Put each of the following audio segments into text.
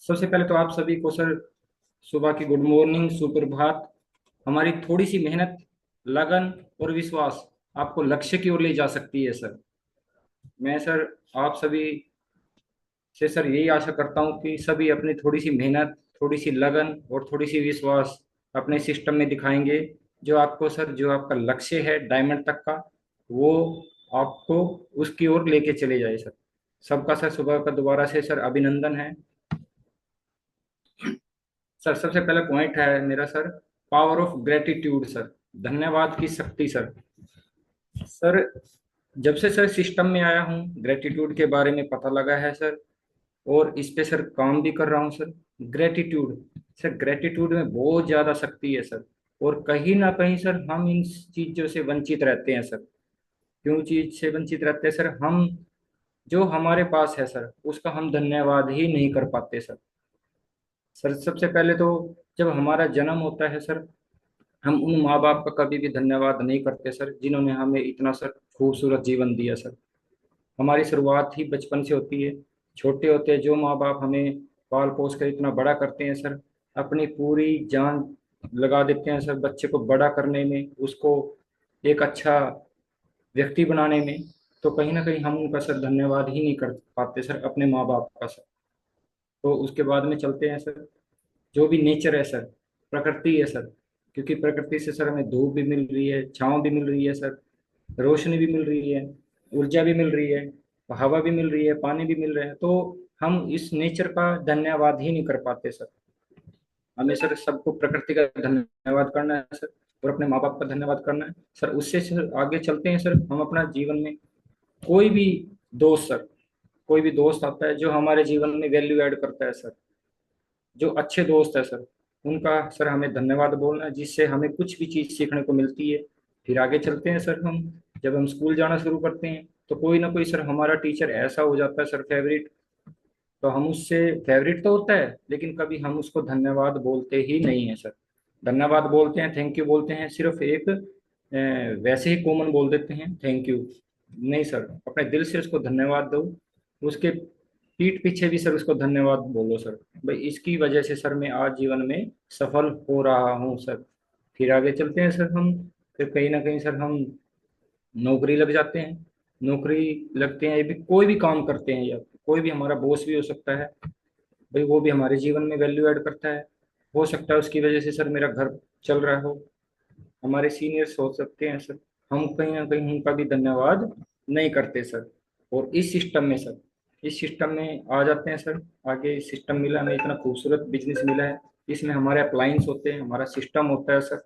सबसे पहले तो आप सभी को सर सुबह की गुड मॉर्निंग, सुप्रभात। हमारी थोड़ी सी मेहनत, लगन और विश्वास आपको लक्ष्य की ओर ले जा सकती है सर। मैं सर आप सभी से सर यही आशा करता हूँ कि सभी अपनी थोड़ी सी मेहनत, थोड़ी सी लगन और थोड़ी सी विश्वास अपने सिस्टम में दिखाएंगे। जो आपको सर, जो आपका लक्ष्य है डायमंड तक का, वो आपको उसकी ओर लेके चले जाए सर। सबका सर सुबह का दोबारा से सर अभिनंदन है। सर सबसे पहला पॉइंट है मेरा sir, power of gratitude sir. धन्यवाद की शक्ति सर। सर जब से सर सिस्टम में आया हूँ, ग्रेटिट्यूड के बारे में पता लगा है सर, और इस पे सर काम भी कर रहा हूँ सर। ग्रेटिट्यूड सर, ग्रेटिट्यूड में बहुत ज़्यादा शक्ति है सर। और कहीं ना कहीं सर हम इन चीज़ों से वंचित रहते हैं सर। क्यों चीज से वंचित रहते हैं सर? हम जो हमारे पास है सर, उसका हम धन्यवाद ही नहीं कर पाते सर। सर सबसे पहले तो जब हमारा जन्म होता है सर, हम उन माँ बाप का कभी भी धन्यवाद नहीं करते सर, जिन्होंने हमें इतना सर खूबसूरत जीवन दिया सर। हमारी शुरुआत ही बचपन से होती है। छोटे होते जो माँ बाप हमें पाल पोस कर इतना बड़ा करते हैं सर, अपनी पूरी जान लगा देते हैं सर बच्चे को बड़ा करने में, उसको एक अच्छा व्यक्ति बनाने में। तो कहीं ना कहीं हम उनका सर धन्यवाद ही नहीं कर पाते सर, अपने माँ बाप का सर। तो उसके बाद में चलते हैं सर, जो भी नेचर है सर, प्रकृति है सर। क्योंकि प्रकृति से सर हमें धूप भी मिल रही है, छांव भी मिल रही है सर, रोशनी भी मिल रही है, ऊर्जा भी मिल रही है, हवा भी मिल रही है, पानी भी मिल रहे हैं। तो हम इस नेचर का धन्यवाद ही नहीं कर पाते सर। हमें सर सबको प्रकृति का धन्यवाद करना है सर, और अपने माँ बाप का धन्यवाद करना है सर। उससे सर आगे चलते हैं सर, हम अपना जीवन में कोई भी दोस्त सर, कोई भी दोस्त आता है जो हमारे जीवन में वैल्यू ऐड करता है सर, जो अच्छे दोस्त है सर, उनका सर हमें धन्यवाद बोलना है, जिससे हमें कुछ भी चीज़ सीखने को मिलती है। फिर आगे चलते हैं सर हम, जब हम स्कूल जाना शुरू करते हैं तो कोई ना कोई सर हमारा टीचर ऐसा हो जाता है सर फेवरेट। तो हम उससे, फेवरेट तो होता है लेकिन कभी हम उसको धन्यवाद बोलते ही नहीं है सर। धन्यवाद बोलते हैं, थैंक यू बोलते हैं, सिर्फ एक वैसे ही कॉमन बोल देते हैं थैंक यू। नहीं सर, अपने दिल से उसको धन्यवाद दो। उसके पीठ पीछे भी सर उसको धन्यवाद बोलो सर। भाई इसकी वजह से सर मैं आज जीवन में सफल हो रहा हूँ सर। फिर आगे चलते हैं सर हम, फिर कहीं ना कहीं सर हम नौकरी लग जाते हैं। नौकरी लगते हैं, ये भी कोई भी काम करते हैं, या कोई भी हमारा बॉस भी हो सकता है। भाई वो भी हमारे जीवन में वैल्यू ऐड करता है। हो सकता है उसकी वजह से सर मेरा घर चल रहा हो। हमारे सीनियर्स हो सकते हैं सर, हम कहीं ना कहीं उनका भी धन्यवाद नहीं करते सर। और इस सिस्टम में सर, इस सिस्टम में आ जाते हैं सर। आगे सिस्टम मिला हमें, इतना खूबसूरत बिजनेस मिला है। इसमें हमारे अप्लायंस होते हैं, हमारा सिस्टम होता है सर,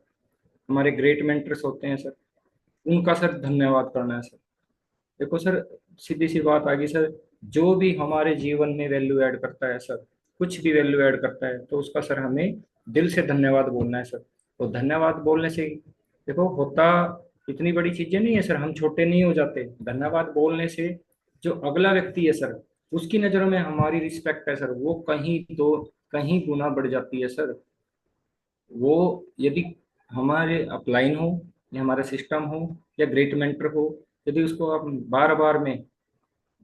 हमारे ग्रेट मेंटर्स होते हैं सर। उनका सर धन्यवाद करना है सर। देखो सर, सीधी सी बात आ गई सर, जो भी हमारे जीवन में वैल्यू ऐड करता है सर, कुछ भी वैल्यू ऐड करता है, तो उसका सर हमें दिल से धन्यवाद बोलना है सर। तो धन्यवाद बोलने से देखो होता इतनी बड़ी चीजें नहीं है सर, हम छोटे नहीं हो जाते। धन्यवाद बोलने से जो अगला व्यक्ति है सर, उसकी नजरों में हमारी रिस्पेक्ट है सर, वो कहीं तो कहीं गुना बढ़ जाती है सर। वो यदि हमारे अपलाइन हो, या हमारा सिस्टम हो, या ग्रेट मेंटर हो, यदि उसको आप बार बार में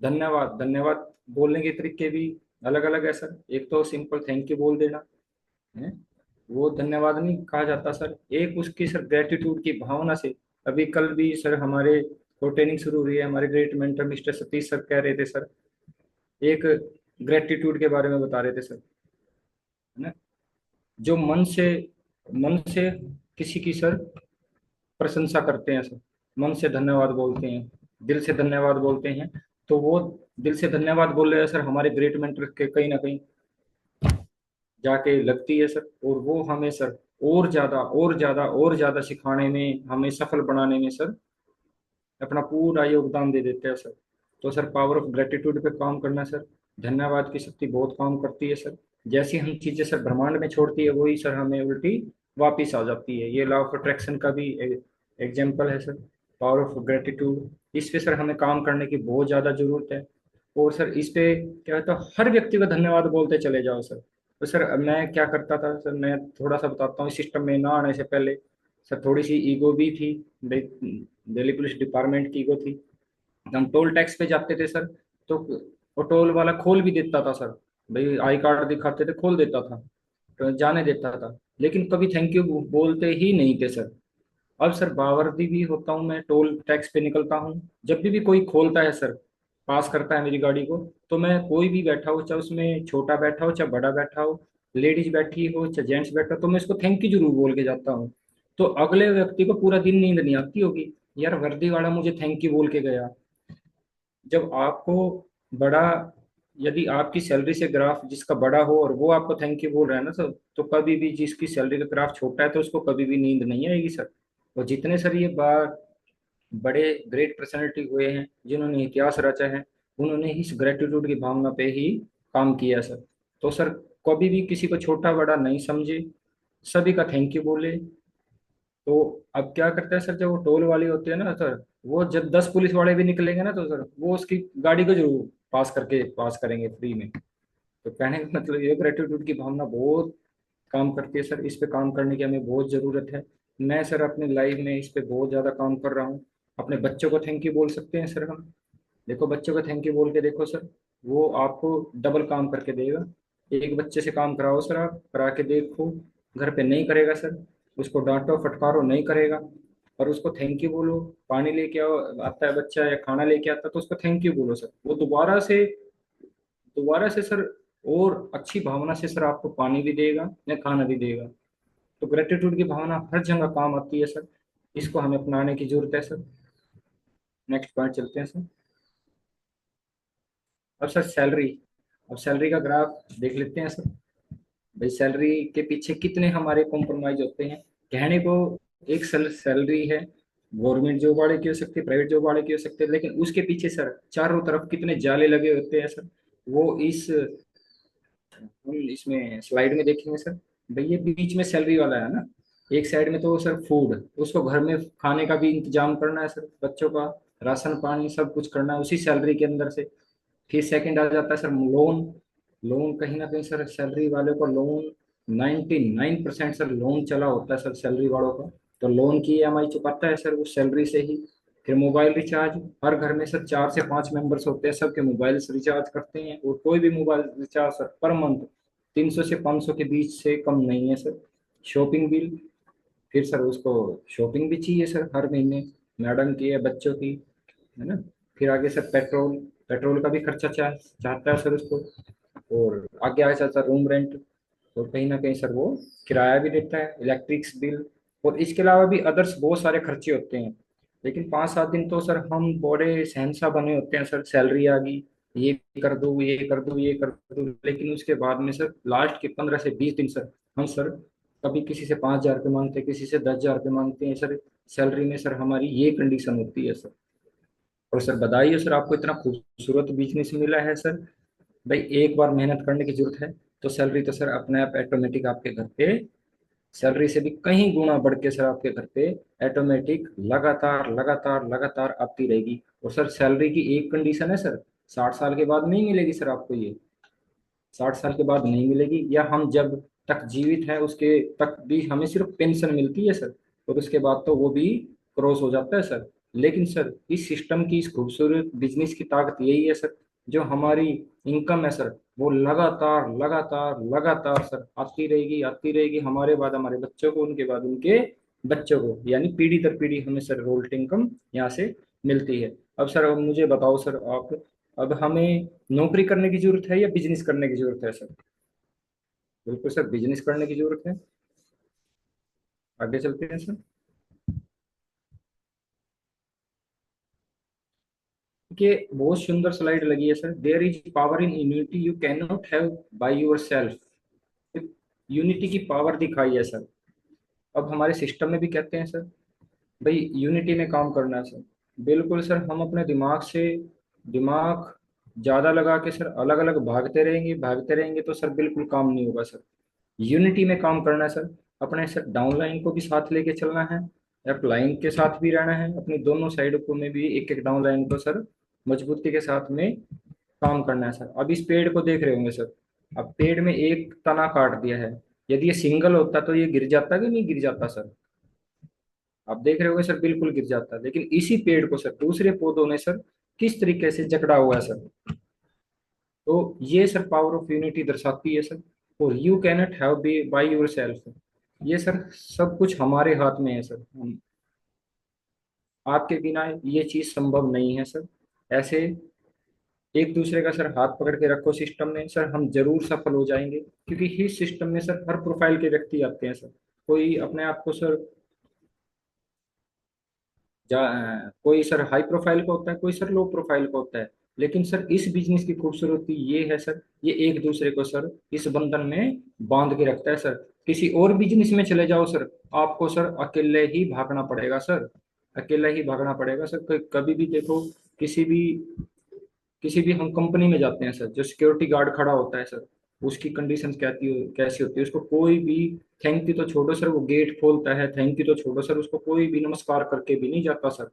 धन्यवाद धन्यवाद बोलने के तरीके भी अलग अलग है सर। एक तो सिंपल थैंक यू बोल देना है, वो धन्यवाद नहीं कहा जाता सर। एक उसकी सर ग्रेटिट्यूड की भावना से, अभी कल भी सर हमारे तो ट्रेनिंग शुरू हुई है, हमारे great mentor mister Satish sir कह रहे थे सर, एक ग्रेटिट्यूड के बारे में बता रहे थे सर, है ना? जो मन से किसी की सर प्रशंसा करते हैं सर, मन से धन्यवाद बोलते हैं, दिल से धन्यवाद बोलते हैं, तो वो दिल से धन्यवाद बोल रहे हैं सर, हमारे ग्रेट मेंटर के कहीं ना कहीं जाके लगती है सर। और वो हमें सर और ज्यादा और ज्यादा और ज्यादा सिखाने में, हमें सफल बनाने में सर अपना पूरा योगदान दे देते हैं सर। तो सर पावर ऑफ ग्रेटिट्यूड पे काम करना सर। धन्यवाद की शक्ति बहुत काम करती है सर। जैसी हम चीजें सर ब्रह्मांड में छोड़ती है, वही सर हमें उल्टी वापिस आ जाती है। ये लॉ ऑफ अट्रैक्शन का भी एग्जाम्पल है सर, पावर ऑफ ग्रेटिट्यूड। इस पे सर हमें काम करने की बहुत ज्यादा जरूरत है। और सर इस पे क्या होता है, हर व्यक्ति को धन्यवाद बोलते चले जाओ सर। तो सर मैं क्या करता था सर, मैं थोड़ा सा बताता हूँ। इस सिस्टम में ना आने से पहले सर थोड़ी सी ईगो भी थी। दिल्ली पुलिस डिपार्टमेंट की ईगो थी। हम टोल टैक्स पे जाते थे सर, तो वो टोल वाला खोल भी देता था सर, भाई आई कार्ड दिखाते थे, खोल देता था, तो जाने देता था, लेकिन कभी थैंक यू बोलते ही नहीं थे सर। अब सर बावर्दी भी होता हूँ मैं, टोल टैक्स पे निकलता हूँ, जब भी कोई खोलता है सर, पास करता है मेरी गाड़ी को, तो मैं कोई भी बैठा हो, चाहे उसमें छोटा बैठा हो चाहे बड़ा बैठा हो, लेडीज बैठी हो चाहे जेंट्स बैठा हो, तो मैं उसको थैंक यू जरूर बोल के जाता हूँ। तो अगले व्यक्ति को पूरा दिन नींद नहीं आती होगी, यार वर्दी वाला मुझे थैंक यू बोल के गया। जब आपको बड़ा, यदि आपकी सैलरी से ग्राफ जिसका बड़ा हो और वो आपको थैंक यू बोल रहा है ना सर, तो कभी भी जिसकी सैलरी का ग्राफ छोटा है तो उसको कभी भी नींद नहीं आएगी सर। और जितने सर ये बात बड़े ग्रेट पर्सनालिटी हुए हैं जिन्होंने इतिहास रचा है, उन्होंने इस ग्रेटिट्यूड की भावना पे ही काम किया है सर। तो सर कभी भी किसी को छोटा बड़ा नहीं समझे, सभी का थैंक यू बोले। तो अब क्या करते हैं सर, जब वो टोल वाले होते हैं ना सर, वो जब 10 पुलिस वाले भी निकलेंगे ना तो सर वो उसकी गाड़ी को जरूर पास करेंगे फ्री में। तो कहने का मतलब ये ग्रेटिट्यूड की भावना बहुत काम करती है सर, इस पे काम करने की हमें बहुत ज़रूरत है। मैं सर अपनी लाइफ में इस पे बहुत ज़्यादा काम कर रहा हूँ। अपने बच्चों को थैंक यू बोल सकते हैं सर हम, देखो बच्चों को थैंक यू बोल के देखो सर, वो आपको डबल काम करके देगा। एक बच्चे से काम कराओ सर, आप करा के देखो, घर पे नहीं करेगा सर, उसको डांटो फटकारो नहीं करेगा, और उसको थैंक यू बोलो। पानी लेके आओ आता है बच्चा या खाना लेके आता है तो उसको थैंक यू बोलो सर, वो दोबारा से सर और अच्छी भावना से सर आपको पानी भी देगा या खाना भी देगा। तो ग्रेटिट्यूड की भावना हर जगह काम आती है सर, इसको हमें अपनाने की जरूरत है सर। नेक्स्ट पॉइंट चलते हैं सर। अब सर सैलरी, अब सैलरी का ग्राफ देख लेते हैं सर। भाई सैलरी के पीछे कितने हमारे कॉम्प्रोमाइज होते हैं। कहने को एक सैलरी है, गवर्नमेंट जॉब वाले की हो सकती है, प्राइवेट जॉब वाले की हो सकती है, लेकिन उसके पीछे सर चारों तरफ कितने जाले लगे होते हैं सर। वो इस हम इसमें स्लाइड में देखेंगे सर। भाई ये बीच में सैलरी वाला है ना, एक साइड में तो सर फूड, उसको घर में खाने का भी इंतजाम करना है सर, बच्चों का राशन पानी सब कुछ करना है उसी सैलरी के अंदर से। फिर सेकंड आ जाता है सर लोन। लोन कहीं ना कहीं सर सैलरी वाले को लोन 99% सर लोन चला होता है सर सैलरी वालों का। तो लोन की ईएमआई चुकाता है सर वो सैलरी से ही। फिर मोबाइल रिचार्ज, हर घर में सर 4 से 5 मेंबर्स होते हैं, सबके मोबाइल रिचार्ज करते हैं, और कोई भी mobile recharge sir per month 300 से 500 के बीच से कम नहीं है सर। शॉपिंग बिल, फिर सर उसको शॉपिंग भी चाहिए सर हर महीने, मैडम की है बच्चों की, है ना। फिर आगे सर पेट्रोल, पेट्रोल का भी खर्चा चाहता है सर उसको। और आगे आगे सर रूम रेंट, और कहीं ना कहीं सर वो किराया भी देता है, इलेक्ट्रिक्स बिल, और इसके अलावा भी अदर्स बहुत सारे खर्चे होते हैं। लेकिन 5-7 दिन तो सर हम बड़े शहंशाह बने होते हैं सर, सैलरी आ गई, ये कर दो ये कर दो ये कर दो, लेकिन उसके बाद में सर लास्ट के 15 से 20 दिन सर हम सर कभी किसी से 5,000 रुपये मांगते हैं, किसी से 10,000 रुपये मांगते हैं सर। सैलरी में सर हमारी ये कंडीशन होती है सर। और सर बधाई हो सर, आपको इतना खूबसूरत बिजनेस मिला है सर। भाई एक बार मेहनत करने की जरूरत है, तो सैलरी तो सर अपने आप ऑटोमेटिक आपके घर पे, सैलरी से भी कहीं गुना बढ़ के सर आपके घर पे ऑटोमेटिक लगातार लगातार लगातार आती रहेगी। और सर सैलरी की एक कंडीशन है सर, 60 साल के बाद नहीं मिलेगी सर आपको ये, 60 साल के बाद नहीं मिलेगी, या हम जब तक जीवित हैं उसके तक भी हमें सिर्फ पेंशन मिलती है सर, और उसके बाद तो वो भी क्रॉस हो जाता है सर। लेकिन सर इस सिस्टम की, इस खूबसूरत बिजनेस की ताकत यही है सर, जो हमारी इनकम है सर वो लगातार लगातार लगातार सर आती रहेगी, हमारे बाद हमारे बच्चों को, उनके बाद उनके बच्चों को, यानी पीढ़ी दर पीढ़ी हमें सर रोल्ड इनकम यहाँ से मिलती है। अब सर अब मुझे बताओ सर आप, अब हमें नौकरी करने की जरूरत है या बिजनेस करने की जरूरत है सर? बिल्कुल सर बिजनेस करने की जरूरत है। आगे चलते हैं सर। कि बहुत सुंदर स्लाइड लगी है sir, there is power in unity you can not have by yourself. Unity की पावर दिखाई है सर। अब हमारे सिस्टम में भी कहते हैं सर, भाई यूनिटी में काम करना है सर। बिल्कुल सर, हम अपने दिमाग से, दिमाग ज्यादा लगा के सर अलग अलग भागते रहेंगे तो सर बिल्कुल काम नहीं होगा सर। यूनिटी में काम करना है सर, अपने सर डाउन लाइन को भी साथ लेके चलना है, अप लाइन के साथ भी रहना है, अपनी दोनों साइड को में भी एक एक डाउन लाइन को सर मजबूती के साथ में काम करना है सर। अब इस पेड़ को देख रहे होंगे सर, अब पेड़ में एक तना काट दिया है, यदि ये सिंगल होता तो ये गिर जाता कि नहीं गिर जाता सर? आप देख रहे होंगे सर बिल्कुल गिर जाता है, लेकिन इसी पेड़ को सर दूसरे पौधों ने सर किस तरीके से जकड़ा हुआ है सर। तो ये सर पावर ऑफ यूनिटी दर्शाती है सर। और you cannot have be by yourself, ये सर सब कुछ हमारे हाथ में है सर। हम आपके बिना ये चीज संभव नहीं है सर। ऐसे एक दूसरे का सर हाथ पकड़ के रखो सिस्टम में सर, हम जरूर सफल हो जाएंगे। क्योंकि इस सिस्टम में सर हर प्रोफाइल के व्यक्ति आते हैं सर। कोई अपने आप को सर कोई सर हाई प्रोफाइल का होता है, कोई सर लो प्रोफाइल का होता है। लेकिन सर इस बिजनेस की खूबसूरती ये है सर, ये एक दूसरे को सर इस बंधन में बांध के रखता है सर। किसी और बिजनेस में चले जाओ सर, आपको सर अकेले ही भागना पड़ेगा सर। अकेले ही भागना पड़ेगा सर। कभी भी देखो, किसी भी किसी भी हम कंपनी में जाते हैं सर, जो सिक्योरिटी गार्ड खड़ा होता है सर, उसकी कंडीशन कैसी होती है, उसको कोई भी थैंक यू तो छोड़ो सर, वो गेट खोलता है, थैंक यू तो छोड़ो सर, उसको कोई भी नमस्कार करके भी नहीं जाता सर।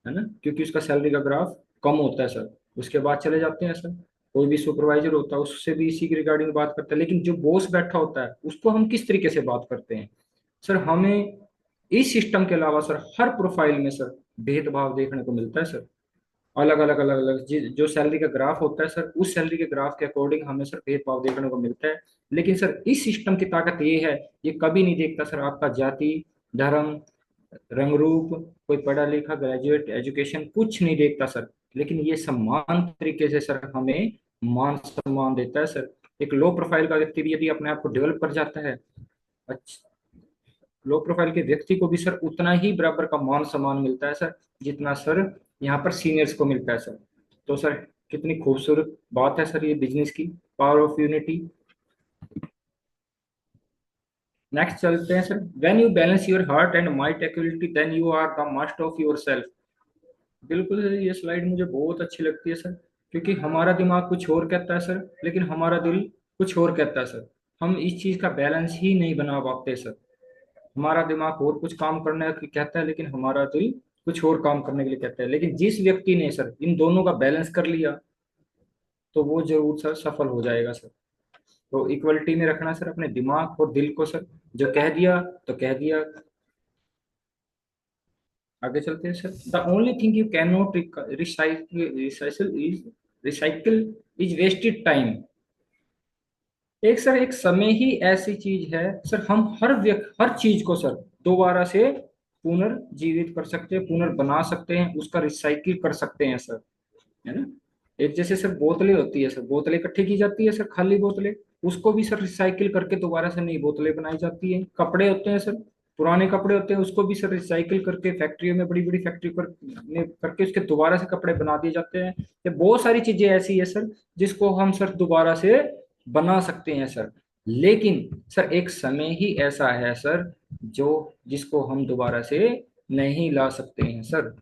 है ना, क्योंकि उसका सैलरी का ग्राफ कम होता है सर। उसके बाद चले जाते हैं सर। कोई भी सुपरवाइजर होता है उससे भी इसी के रिगार्डिंग बात करते हैं। लेकिन जो बॉस बैठा होता है उसको हम किस तरीके से बात करते हैं सर, हमें इस सिस्टम के अलावा सर हर प्रोफाइल में सर भेदभाव देखने को मिलता है सर। अलग अलग जो सैलरी का ग्राफ होता है सर, उस सैलरी के ग्राफ के अकॉर्डिंग हमें सर भेदभाव देखने को मिलता है। लेकिन सर इस सिस्टम की ताकत ये है, ये कभी नहीं देखता सर आपका जाति, धर्म, रंग रूप, कोई पढ़ा लिखा ग्रेजुएट एजुकेशन कुछ नहीं देखता सर। लेकिन ये समान तरीके से सर हमें मान सम्मान देता है सर। एक लो प्रोफाइल का व्यक्ति भी यदि अपने आप को डेवलप कर जाता है, अच्छा, लो प्रोफाइल के व्यक्ति को भी सर उतना ही बराबर का मान सम्मान मिलता है सर, जितना सर यहाँ पर सीनियर्स को मिलता है सर। तो सर कितनी खूबसूरत बात है सर ये बिजनेस की, पावर ऑफ यूनिटी। नेक्स्ट चलते हैं sir. When you balance your heart and mind accurately then you are the master of yourself. बिल्कुल सर, ये स्लाइड मुझे बहुत अच्छी लगती है सर। क्योंकि हमारा दिमाग कुछ और कहता है सर, लेकिन हमारा दिल कुछ और कहता है सर। हम इस चीज का बैलेंस ही नहीं बना पाते सर। हमारा दिमाग और कुछ काम करने के कहता है, लेकिन हमारा दिल कुछ और काम करने के लिए कहता है। लेकिन जिस व्यक्ति ने सर इन दोनों का बैलेंस कर लिया, तो वो जरूर सर सफल हो जाएगा सर। तो इक्वलिटी में रखना सर अपने दिमाग और दिल को सर। जो कह दिया तो कह दिया। आगे चलते हैं sir. The only thing you can not recycle is wasted time. एक सर एक समय ही ऐसी चीज है सर, हम हर चीज को सर दोबारा से पुनर्जीवित कर सकते हैं, पुनर्बना सकते हैं, उसका रिसाइकिल कर सकते हैं सर। है ना। एक जैसे सर बोतलें होती है सर, बोतलें इकट्ठी की जाती है सर, खाली बोतलें, उसको भी सर रिसाइकिल करके दोबारा से नई बोतलें बनाई जाती है। कपड़े होते हैं सर, पुराने कपड़े होते हैं, उसको भी सर रिसाइकिल करके फैक्ट्रियों में, बड़ी बड़ी फैक्ट्री में करके उसके दोबारा से कपड़े बना दिए जाते हैं। ये बहुत सारी चीजें ऐसी है सर जिसको हम सर दोबारा से बना सकते हैं सर। लेकिन सर एक समय ही ऐसा है सर जो जिसको हम दोबारा से नहीं ला सकते हैं सर।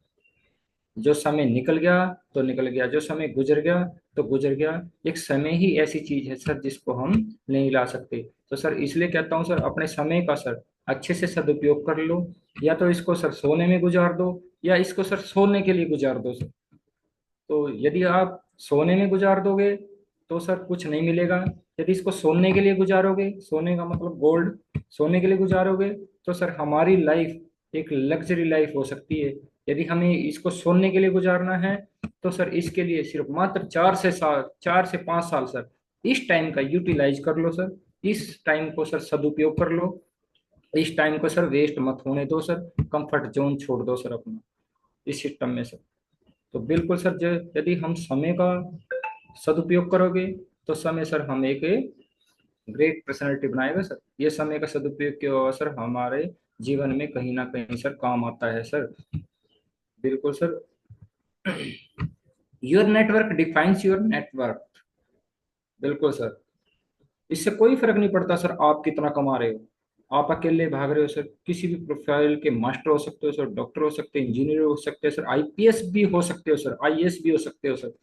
जो समय निकल गया तो निकल गया, जो समय गुजर गया तो गुजर गया। एक समय ही ऐसी चीज है सर जिसको हम नहीं ला सकते। तो सर इसलिए कहता हूँ सर, अपने समय का सर अच्छे से सदुपयोग कर लो। या तो इसको सर सोने में गुजार दो, या इसको सर सोने के लिए गुजार दो सर। तो यदि आप सोने में गुजार दोगे तो सर कुछ नहीं मिलेगा। यदि इसको सोने के लिए गुजारोगे, सोने का मतलब गोल्ड, सोने के लिए गुजारोगे, तो सर हमारी लाइफ एक लग्जरी लाइफ हो सकती है। यदि हमें इसको सोने के लिए गुजारना है, तो सर इसके लिए सिर्फ मात्र 4 से 5 साल सर इस टाइम का यूटिलाइज कर लो सर। इस टाइम को सर सदुपयोग कर लो। इस टाइम को सर वेस्ट मत होने दो सर। कंफर्ट जोन छोड़ दो सर अपना इस सिस्टम में सर। तो बिल्कुल सर, जो यदि हम समय का सदुपयोग करोगे, तो समय सर हम एक ग्रेट पर्सनैलिटी बनाएगा सर। ये समय का सदुपयोग किया हुआ सर हमारे जीवन में कहीं ना कहीं सर काम आता है सर। बिल्कुल sir. Your network defines your network. बिल्कुल सर। इससे कोई फर्क नहीं पड़ता सर आप कितना कमा रहे हो। आप अकेले भाग रहे हो सर, किसी भी प्रोफाइल के मास्टर हो सकते हो सर, डॉक्टर हो सकते हैं, इंजीनियर हो सकते हैं सर, आईपीएस भी हो सकते हो सर, आईएएस भी हो सकते हो सर।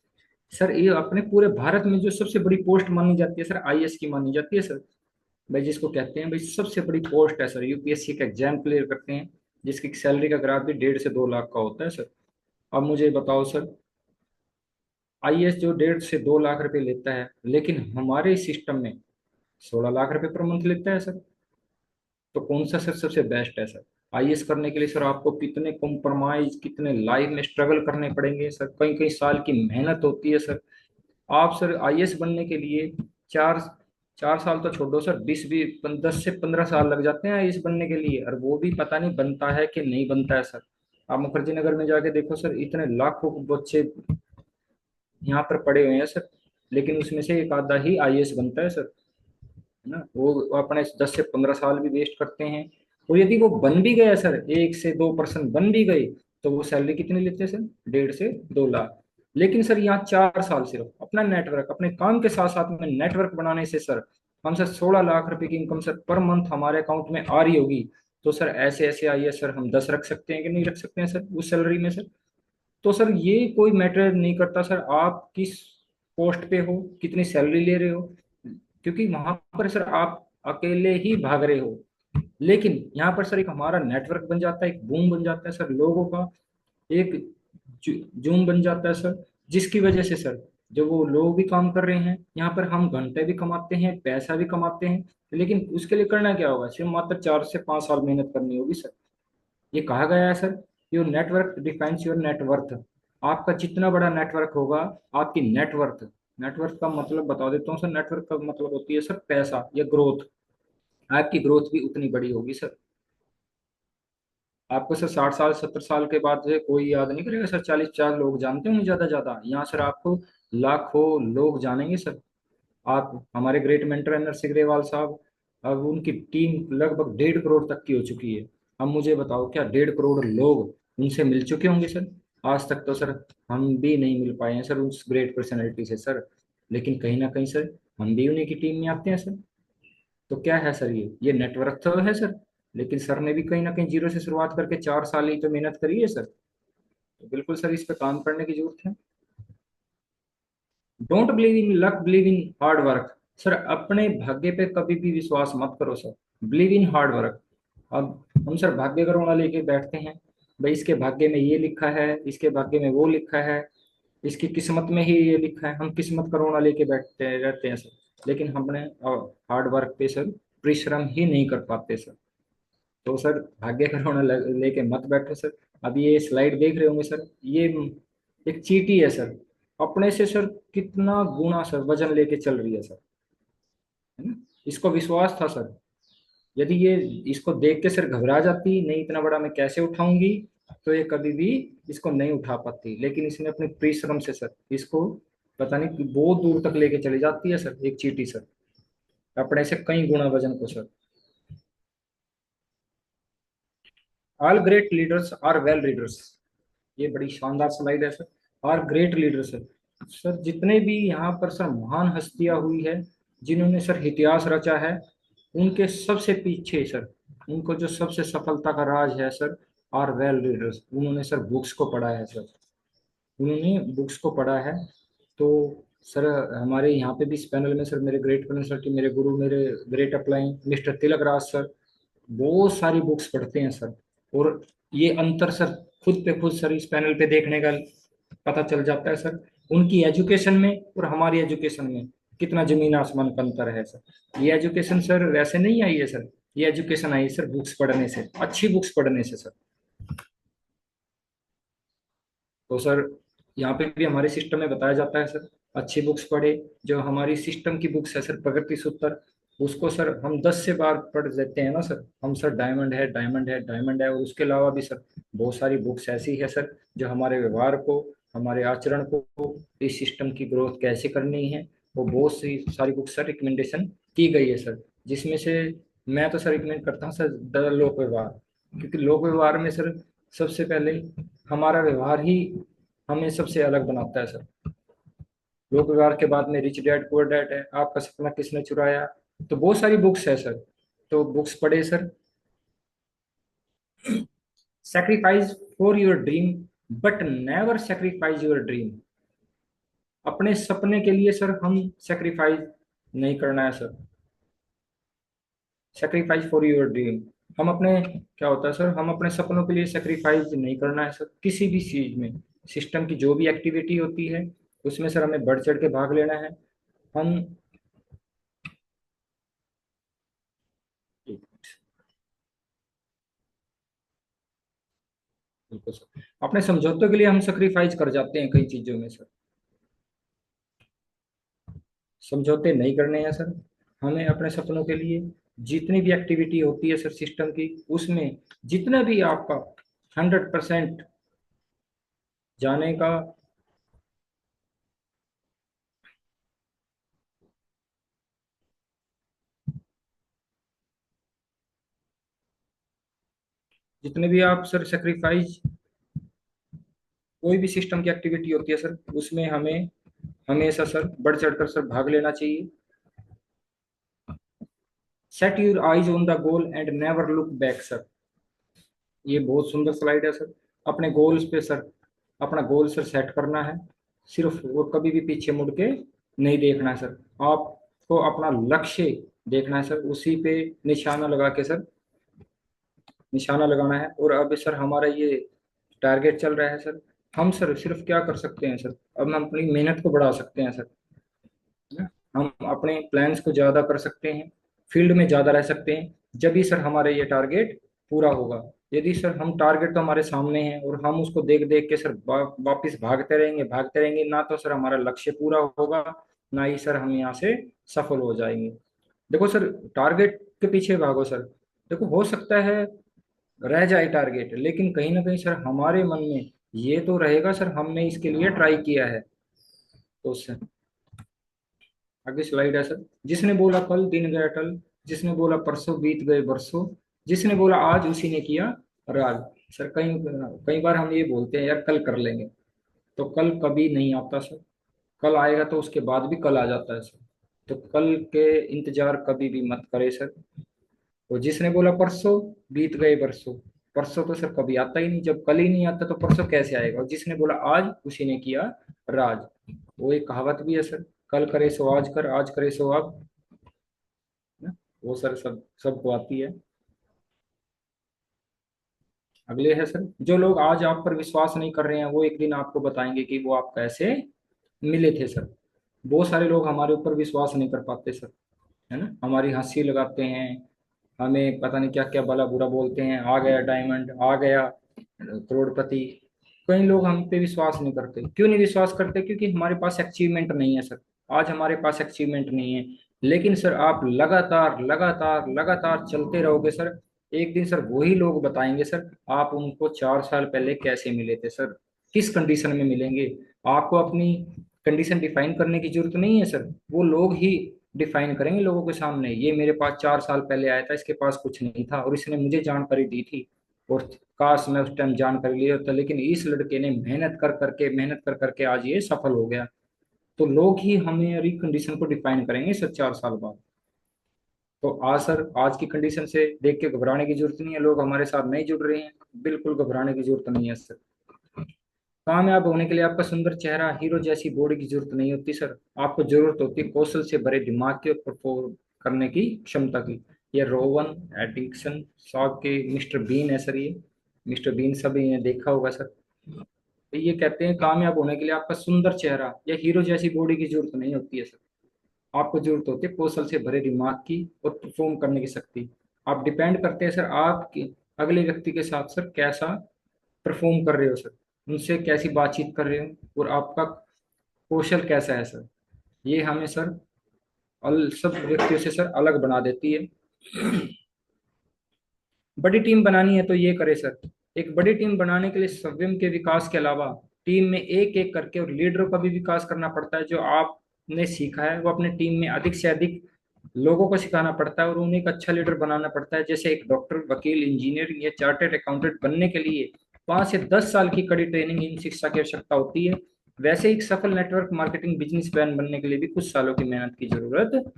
सर ये अपने पूरे भारत में जो सबसे बड़ी पोस्ट मानी जाती है सर, आईएएस की मानी जाती है सर। भाई जिसको कहते हैं भाई सबसे बड़ी पोस्ट है सर, यूपीएससी का एग्जाम क्लियर करते हैं, जिसकी सैलरी का ग्राफ भी 1.5 से 2 लाख का होता है सर। अब मुझे बताओ सर, आईएएस जो 1.5 से 2 लाख रुपए लेता है, लेकिन हमारे सिस्टम में 16 लाख रुपए पर मंथ लेता है सर। तो कौन सा सर सबसे बेस्ट है सर। आईएएस करने के लिए सर आपको कितने कॉम्प्रोमाइज, कितने लाइफ में स्ट्रगल करने पड़ेंगे सर, कई कई साल की मेहनत होती है सर। आप सर आईएएस बनने के लिए चार 4 साल तो छोड़ो सर, 10 से 15 साल लग जाते हैं आईएएस बनने के लिए, और वो भी पता नहीं बनता है कि नहीं बनता है सर। आप मुखर्जी नगर में जाके देखो सर, इतने लाखों बच्चे यहाँ पर पढ़े हुए हैं सर, लेकिन उसमें से एक आधा ही आईएएस बनता है सर, है ना। वो अपने 10 से 15 साल भी वेस्ट करते हैं। और यदि वो बन भी गया सर, 1 से 2% बन भी गए, तो वो सैलरी कितनी लेते हैं सर? 1.5 से 2 लाख। लेकिन सर यहाँ 4 साल सिर्फ अपना नेटवर्क, अपने काम के साथ साथ में नेटवर्क बनाने से सर, हम सर 16 लाख रुपए की इनकम सर पर मंथ हमारे अकाउंट में आ रही होगी। तो सर ऐसे ऐसे आइए सर, हम 10 रख सकते हैं कि नहीं रख सकते हैं सर उस सैलरी में सर? तो सर ये कोई मैटर नहीं करता सर, आप किस पोस्ट पे हो, कितनी सैलरी ले रहे हो, क्योंकि वहां पर सर आप अकेले ही भाग रहे हो। लेकिन यहाँ पर सर एक हमारा नेटवर्क बन जाता है, एक बूम बन जाता है सर, लोगों का एक जूम बन जाता है सर, जिसकी वजह से सर जो वो लोग भी काम कर रहे हैं, यहाँ पर हम घंटे भी कमाते हैं, पैसा भी कमाते हैं। लेकिन उसके लिए करना क्या होगा? सिर्फ मात्र 4 से 5 साल मेहनत करनी होगी सर। ये कहा गया है sir, your network defines your net worth. आपका जितना बड़ा नेटवर्क होगा, आपकी नेटवर्थ, नेटवर्क का मतलब बता देता हूँ सर, नेटवर्क का मतलब होती है सर पैसा या ग्रोथ, आपकी ग्रोथ भी उतनी बड़ी होगी सर। आपको सर 60 साल 70 साल के बाद जो है कोई याद नहीं करेगा सर, 40 50 लोग जानते होंगे ज्यादा ज्यादा, यहाँ सर आपको लाखों लोग जानेंगे सर। आप हमारे ग्रेट मेंटर हैं नरसिंह ग्रेवाल साहब, अब उनकी टीम लगभग 1.5 करोड़ तक की हो चुकी है। अब मुझे बताओ, क्या 1.5 करोड़ लोग उनसे मिल चुके होंगे सर? आज तक तो सर हम भी नहीं मिल पाए हैं सर उस ग्रेट पर्सनैलिटी से सर, लेकिन कहीं ना कहीं सर हम भी उन्हीं की टीम में आते हैं सर। तो क्या है सर, ये नेटवर्क तो है सर, लेकिन सर ने भी कहीं ना कहीं जीरो से शुरुआत करके 4 साल ही तो मेहनत करी है सर। तो बिल्कुल सर इस पे काम करने की जरूरत है। Don't believe in luck, believe in hard work. Sir अपने भाग्य पे कभी भी विश्वास मत करो sir, believe in hard work. अब हम सर भाग्य का रोना लेके बैठते हैं, भाई इसके भाग्य में ये लिखा है, इसके भाग्य में वो लिखा है, इसकी किस्मत में ही ये लिखा है, हम किस्मत का रोना लेके बैठते रहते हैं सर। लेकिन हमने हार्ड वर्क पे सर परिश्रम ही नहीं कर पाते सर। तो सर भाग्य का रोना लेके मत बैठो सर। अब ये स्लाइड देख रहे होंगे सर, ये एक चींटी है सर, अपने से सर कितना गुना सर वजन लेके चल रही है सर, है ना। इसको विश्वास था सर, यदि ये इसको देख के सर घबरा जाती, नहीं इतना बड़ा मैं कैसे उठाऊंगी, तो ये कभी भी इसको नहीं उठा पाती। लेकिन इसने अपने परिश्रम से सर इसको पता नहीं कि बहुत दूर तक लेके चली जाती है सर, एक चींटी सर, अपने से कई गुना वजन को sir. All great leaders are well readers. ये बड़ी शानदार स्लाइड है सर। और ग्रेट लीडर्स है सर, जितने भी यहाँ पर सर महान हस्तियां हुई है, जिन्होंने सर इतिहास रचा है, उनके सबसे पीछे सर, उनको जो सबसे सफलता का राज है सर, आर वेल रीडर्स, उन्होंने सर बुक्स को पढ़ा है सर, उन्होंने बुक्स को पढ़ा है। तो सर हमारे यहाँ पे भी इस पैनल में सर मेरे ग्रेट सर, मेरे गुरु, मेरे great upline mister Tilak Raj sir बहुत सारी बुक्स पढ़ते हैं सर। और ये अंतर सर खुद पे खुद सर इस पैनल पे देखने का पता चल जाता है सर, उनकी एजुकेशन में और हमारी एजुकेशन में कितना जमीन आसमान का अंतर है सर। ये एजुकेशन सर वैसे नहीं आई है सर, ये एजुकेशन आई है सर बुक्स पढ़ने से, अच्छी बुक्स पढ़ने से सर। तो सर यहाँ पे भी हमारे सिस्टम में बताया जाता है सर, अच्छी बुक्स पढ़े। जो हमारी सिस्टम की बुक्स है सर प्रगति सूत्र, उसको सर हम 10 से बार पढ़ देते हैं ना सर, हम सर डायमंड है, डायमंड है, डायमंड है। और उसके अलावा भी सर बहुत सारी बुक्स ऐसी है सर, जो हमारे व्यवहार को, हमारे आचरण को, इस सिस्टम की ग्रोथ कैसे करनी है, वो बहुत सी सारी बुक्स सर रिकमेंडेशन की गई है सर। जिसमें से मैं तो सर रिकमेंड करता हूँ सर द लोक व्यवहार, क्योंकि लोक व्यवहार में सर सबसे पहले हमारा व्यवहार ही हमें सबसे अलग बनाता है सर। लोक व्यवहार के बाद में रिच डैड पुअर डैड है, आपका सपना किसने चुराया, तो बहुत सारी बुक्स है सर। तो बुक्स पढ़े sir. Sacrifice for your dream but never sacrifice your dream. अपने सपने के लिए सर हम सेक्रीफाइस नहीं करना है sir, sacrifice for your dream. हम अपने, क्या होता है सर, हम अपने सपनों के लिए सेक्रीफाइस नहीं करना है सर किसी भी चीज में। सिस्टम की जो भी एक्टिविटी होती है उसमें सर हमें बढ़ चढ़ के भाग लेना है। हम, बिल्कुल सर, अपने समझौतों के लिए हम सेक्रीफाइस कर जाते हैं कई चीजों में सर। समझौते नहीं करने हैं सर। हमें अपने सपनों के लिए जितनी भी एक्टिविटी होती है सर सिस्टम की, उसमें जितना भी आपका 100% जाने का, जितने भी आप सर सेक्रीफाइस, कोई भी सिस्टम की एक्टिविटी होती है सर, उसमें हमें हमेशा सर बढ़ चढ़कर सर भाग लेना चाहिए। Set your eyes on the goal and never look back sir. ये बहुत सुंदर स्लाइड है सर। अपने गोल्स पे सर, अपना गोल सर सेट करना है सिर्फ, और कभी भी पीछे मुड़ के नहीं देखना है सर। आपको अपना लक्ष्य देखना है सर, उसी पे निशाना लगा के सर, निशाना लगाना है। और अब सर हमारा ये टारगेट चल रहा है सर, हम सर सिर्फ क्या कर सकते हैं सर, अब हम अपनी मेहनत को बढ़ा सकते हैं सर, है ना? हम अपने प्लान्स को ज्यादा कर सकते हैं, फील्ड में ज्यादा रह सकते हैं, जब भी सर हमारे ये टारगेट पूरा होगा। यदि सर हम टारगेट तो हमारे सामने है और हम उसको देख देख के सर वापिस भागते रहेंगे, ना तो सर हमारा लक्ष्य पूरा होगा, ना ही सर हम यहाँ से सफल हो जाएंगे। देखो सर, टारगेट के पीछे भागो सर, देखो हो सकता है रह जाए टारगेट, लेकिन कहीं ना कहीं सर हमारे मन में ये तो रहेगा सर, हमने इसके लिए ट्राई किया है। तो सर आगे स्लाइड है सर। जिसने बोला कल दिन गया टल, जिसने बोला परसों बीत गए बरसों, जिसने बोला आज उसी ने किया राज। सर कई कई बार हम ये बोलते हैं यार कल कर लेंगे, तो कल कभी नहीं आता सर। कल आएगा तो उसके बाद भी कल आ जाता है सर। तो कल के इंतजार कभी भी मत करे सर। तो जिसने बोला परसों बीत गए बरसों, परसों तो सर कभी आता ही नहीं, जब कल ही नहीं आता तो परसों कैसे आएगा। और जिसने बोला आज उसी ने किया राज, वो एक कहावत भी है सर, कल करे सो आज कर, आज करे सो अब, ना? वो सर सब सबको आती है। अगले है सर, जो लोग आज आप पर विश्वास नहीं कर रहे हैं वो एक दिन आपको बताएंगे कि वो आप कैसे मिले थे सर। बहुत सारे लोग हमारे ऊपर विश्वास नहीं कर पाते सर, है ना, हमारी हंसी लगाते हैं, हमें पता नहीं क्या क्या भला बुरा बोलते हैं, आ गया डायमंड, आ गया करोड़पति। कई लोग हम पे विश्वास नहीं करते, क्यों नहीं विश्वास करते? क्योंकि हमारे पास अचीवमेंट नहीं है सर। आज हमारे पास अचीवमेंट नहीं है, लेकिन सर आप लगातार लगातार लगातार चलते रहोगे सर, एक दिन सर वही लोग बताएंगे सर आप उनको 4 साल पहले कैसे मिले थे सर, किस कंडीशन में मिलेंगे। आपको अपनी कंडीशन डिफाइन करने की जरूरत नहीं है सर, वो लोग ही डिफाइन करेंगे लोगों के सामने, ये मेरे पास 4 साल पहले आया था, इसके पास कुछ नहीं था और इसने मुझे जानकारी दी थी, और काश मैं उस टाइम जानकारी लिया होता, लेकिन इस लड़के ने मेहनत कर करके आज ये सफल हो गया। तो लोग ही हमारी कंडीशन को डिफाइन करेंगे सर 4 साल बाद। तो आज सर, आज की कंडीशन से देख के घबराने की जरूरत नहीं है, लोग हमारे साथ नहीं जुड़ रहे हैं, बिल्कुल घबराने की जरूरत नहीं है सर। कामयाब होने के लिए आपका सुंदर चेहरा, हीरो जैसी बॉडी की जरूरत नहीं होती सर। आपको जरूरत होती है कौशल से भरे दिमाग की और परफॉर्म करने की क्षमता की। ये रोवन एडिक्सन साहब के मिस्टर बीन है सर, ये मिस्टर बीन सभी ने देखा होगा सर। तो ये कहते हैं कामयाब होने के लिए आपका सुंदर चेहरा या हीरो जैसी बॉडी की जरूरत नहीं होती है सर। आपको जरूरत होती है कौशल से भरे दिमाग की और परफॉर्म करने की शक्ति। आप डिपेंड करते हैं सर आपके अगले व्यक्ति के साथ सर कैसा परफॉर्म कर रहे हो सर, उनसे कैसी बातचीत कर रहे हो और आपका कौशल कैसा है सर। ये हमें सर सब व्यक्तियों से सर अलग बना देती है। बड़ी टीम बनानी है तो ये करे सर। एक बड़ी टीम बनाने के लिए स्वयं के विकास के अलावा टीम में एक एक करके और लीडरों का भी विकास करना पड़ता है। जो आपने सीखा है वो अपने टीम में अधिक से अधिक लोगों को सिखाना पड़ता है और उन्हें एक अच्छा लीडर बनाना पड़ता है। जैसे एक डॉक्टर, वकील, इंजीनियर या चार्टर्ड अकाउंटेंट बनने के लिए 5 से 10 साल की कड़ी ट्रेनिंग इन शिक्षा की आवश्यकता होती है, वैसे एक सफल नेटवर्क मार्केटिंग बिजनेसमैन बनने के लिए भी कुछ सालों की मेहनत की जरूरत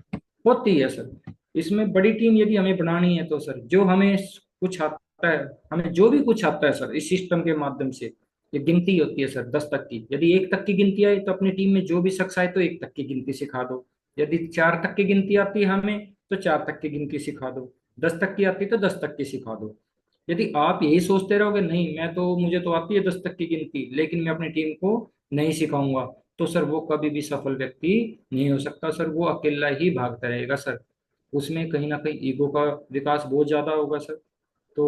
होती है सर। इसमें बड़ी टीम यदि हमें बनानी है तो सर जो हमें कुछ आता है, हमें जो भी कुछ आता है सर इस सिस्टम के माध्यम से, ये गिनती होती है सर 10 तक की। यदि 1 तक की गिनती आई तो अपनी टीम में जो भी शख्स आए तो 1 तक की गिनती सिखा दो। यदि 4 तक की गिनती आती है हमें तो 4 तक की गिनती सिखा दो। 10 तक की आती है तो 10 तक की सिखा दो। यदि आप यही सोचते रहोगे नहीं मैं तो, मुझे तो आती है 10 तक की गिनती लेकिन मैं अपनी टीम को नहीं सिखाऊंगा, तो सर वो कभी भी सफल व्यक्ति नहीं हो सकता सर, वो अकेला ही भागता रहेगा सर। उसमें कहीं ना कहीं ईगो का विकास बहुत ज्यादा होगा सर। तो